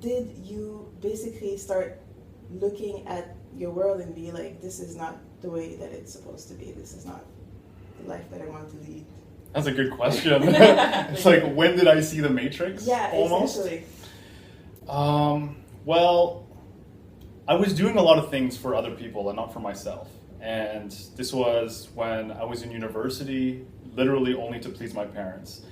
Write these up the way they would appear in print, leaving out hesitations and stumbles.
did you basically start looking at your world and be like, this is not the way that it's supposed to be. This is not the life that I want to lead. That's a good question. It's like, when did I see the Matrix? Yeah, almost? essentially. Well, I was doing a lot of things for other people and not for myself. And this was when I was in university, literally only to please my parents.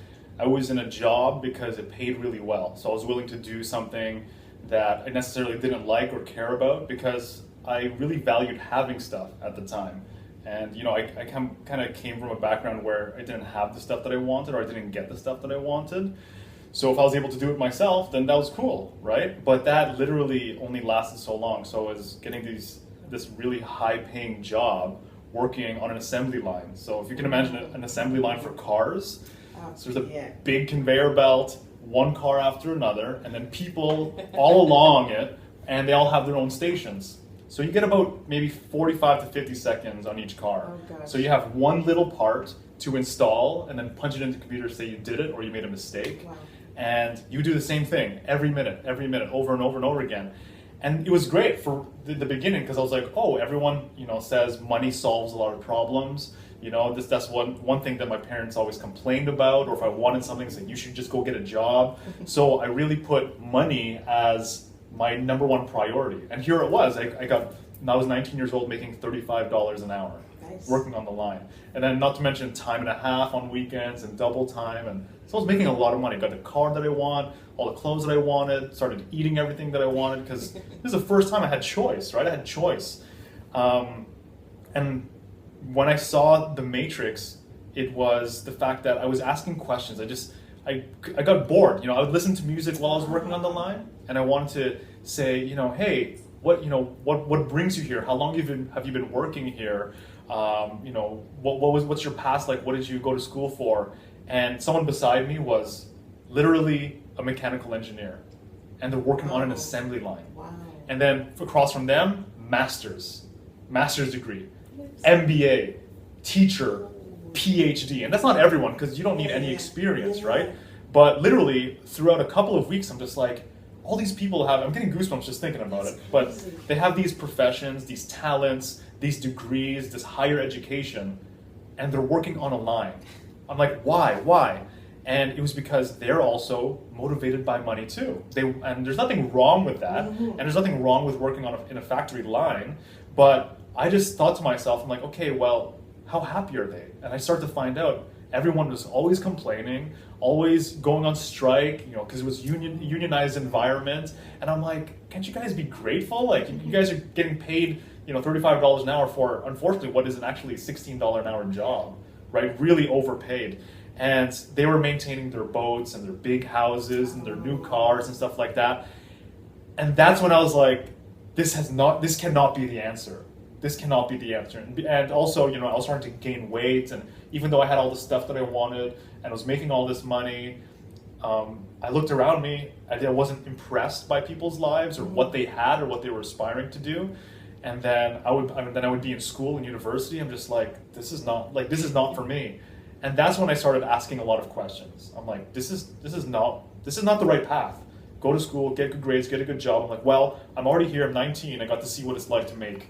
I was in a job because it paid really well. So I was willing to do something that I necessarily didn't like or care about because I really valued having stuff at the time. And I kind of came from a background where I didn't have the stuff that I wanted, or I didn't get the stuff that I wanted. So if I was able to do it myself, then that was cool, right? But that literally only lasted so long. So I was getting this really high-paying job working on an assembly line. So if you can imagine an assembly line for cars, so there's a big conveyor belt, one car after another, and then people all along it, and they all have their own stations. So you get about maybe 45 to 50 seconds on each car. Oh, so you have one little part to install and then punch it into the computer, say you did it or you made a mistake. Wow. And you do the same thing every minute, over and over and over again. And it was great for the beginning because I was like, oh, everyone says money solves a lot of problems. That's one thing that my parents always complained about, or if I wanted something, say you should just go get a job. So I really put money as my number one priority. And here it was. I was 19 years old making $35 an hour. Nice. Working on the line. And then not to mention time and a half on weekends and double time. And so I was making a lot of money. Got the car that I want, all the clothes that I wanted, started eating everything that I wanted because this is the first time I had choice, right? I had choice. And when I saw The Matrix, it was the fact that I was asking questions. I got bored. I would listen to music while I was working on the line, and I wanted to say, hey, what brings you here? How long have you been working here? What's your past like? What did you go to school for? And someone beside me was literally a mechanical engineer, and they're working on an assembly line. Wow. And then across from them, master's degree, MBA, teacher, PhD. And that's not everyone because you don't need any experience, right? But literally throughout a couple of weeks, I'm just like, all these people I'm getting goosebumps just thinking about it. But they have these professions, these talents, these degrees, this higher education, and they're working on a line. I'm like, why? And it was because they're also motivated by money too. And there's nothing wrong with that, and there's nothing wrong with working in a factory line. But I just thought to myself, I'm like, okay, well, how happy are they? And I start to find out everyone was always complaining, always going on strike, because it was unionized environment. And I'm like, can't you guys be grateful? Like, you guys are getting paid, $35 an hour for, unfortunately, what is actually a $16 an hour job, right? Really overpaid. And they were maintaining their boats and their big houses and their new cars and stuff like that. And that's when I was like, this cannot be the answer. This cannot be the answer. And also, I was starting to gain weight, and even though I had all the stuff that I wanted and I was making all this money, I looked around me. I wasn't impressed by people's lives or what they had or what they were aspiring to do. And then I would be in school and university. I'm just like, this is not for me. And that's when I started asking a lot of questions. I'm like, this is not the right path. Go to school, get good grades, get a good job. I'm like, well, I'm already here. I'm 19. I got to see what it's like to make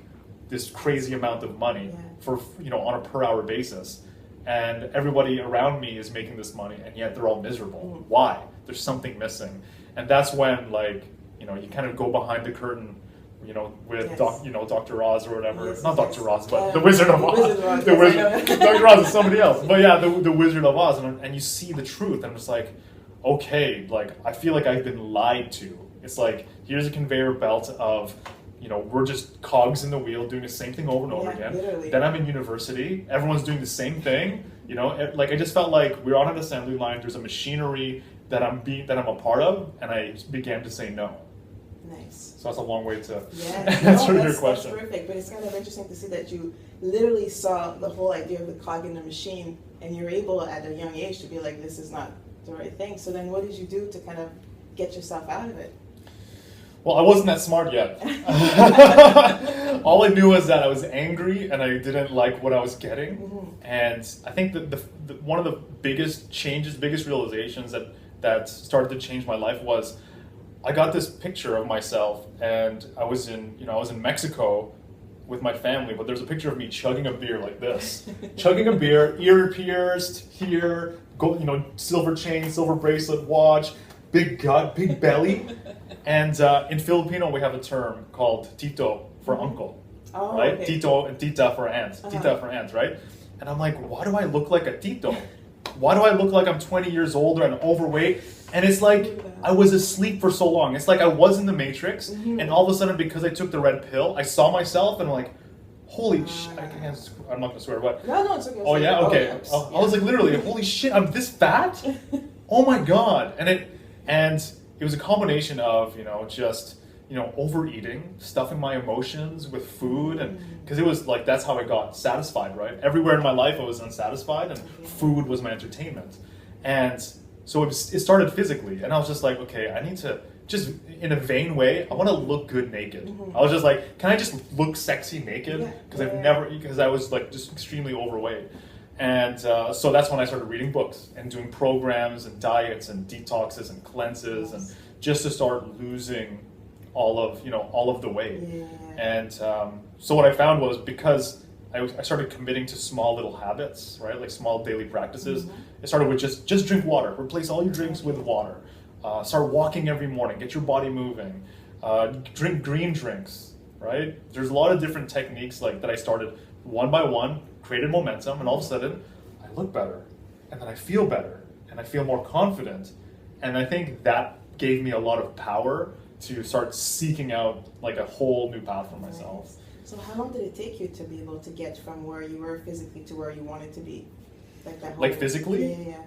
this crazy amount of money for on a per hour basis, and everybody around me is making this money, and yet they're all miserable. Why? There's something missing. And that's when you kind of go behind the curtain, with Dr. Oz or whatever. Not Dr. Oz, but the Wizard of Oz. Dr. Oz is somebody else, but yeah, the Wizard of Oz, and you see the truth. I'm just like, okay, like I feel like I've been lied to. It's like, here's a conveyor belt of we're just cogs in the wheel doing the same thing over and over again. Literally. Then I'm in university. Everyone's doing the same thing. Like I just felt like we're on an assembly line. There's a machinery that I'm a part of, and I began to say no. Nice. So that's a long way to answer your question. That's perfect, but it's kind of interesting to see that you literally saw the whole idea of the cog in the machine, and you're able at a young age to be like, this is not the right thing. So then what did you do to kind of get yourself out of it? Well, I wasn't that smart yet. All I knew was that I was angry and I didn't like what I was getting. And I think that one of the biggest changes, biggest realizations that started to change my life was I got this picture of myself, and I was in Mexico with my family, but there's a picture of me chugging a beer like this, chugging a beer, ear pierced here, silver chain, silver bracelet, watch, big gut, big belly, and in Filipino we have a term called tito for uncle, right? Okay. Tito and tita for aunt, tita for aunt, right? And I'm like, why do I look like a tito? Why do I look like I'm 20 years older and overweight? And it's like I was asleep for so long. It's like I was in the Matrix, and all of a sudden, because I took the red pill, I saw myself and I'm like, holy shit! I'm not gonna swear, but No, it's okay. oh yeah, okay. Yes. I was like literally, holy shit! I'm this fat. Oh my god! And it was a combination of just overeating, stuffing my emotions with food, and because it was like that's how I got satisfied. Right, everywhere in my life I was unsatisfied, and food was my entertainment, and so it started physically, and I was just like, okay, I need to just in a vain way, I want to look good naked. I was just like, can I just look sexy naked? Because I was like just extremely overweight. And so that's when I started reading books and doing programs and diets and detoxes and cleanses and just to start losing all of the weight. And so what I found was because I started committing to small little habits, right? Like small daily practices. It started with just drink water. Replace all your drinks with water. Start walking every morning. Get your body moving. Drink green drinks, right? There's a lot of different techniques like that I started one by one, created momentum, and all of a sudden I look better, and then I feel better, and I feel more confident. And I think that gave me a lot of power to start seeking out like a whole new path for myself. So how long did it take you to be able to get from where you were physically to where you wanted to be? Like that whole... Like physically? Yeah.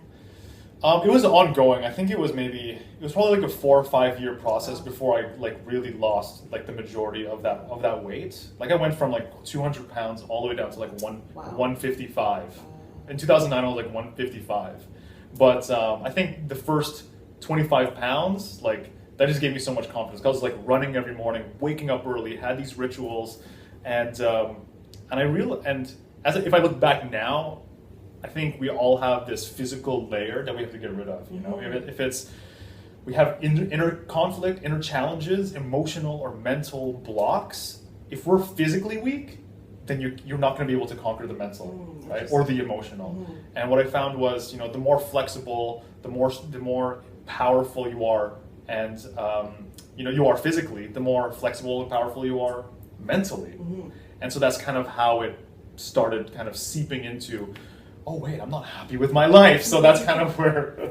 It was ongoing. I think it was probably like a 4 or 5 year process before I like really lost like the majority of that weight. Like I went from like 200 pounds all the way down to like 155. In 2009 I was like 155. But I think the first 25 pounds, like that just gave me so much confidence. I was like running every morning, waking up early, had these rituals, and if I look back now, I think we all have this physical layer that we have to get rid of. We have inner conflict, inner challenges, emotional or mental blocks. If we're physically weak, then you're not going to be able to conquer the mental, right, or the emotional. And what I found was, the more flexible, the more powerful you are, and you are physically, the more flexible and powerful you are mentally. And so that's kind of how it started, kind of seeping into. Oh wait, I'm not happy with my life. So that's kind of where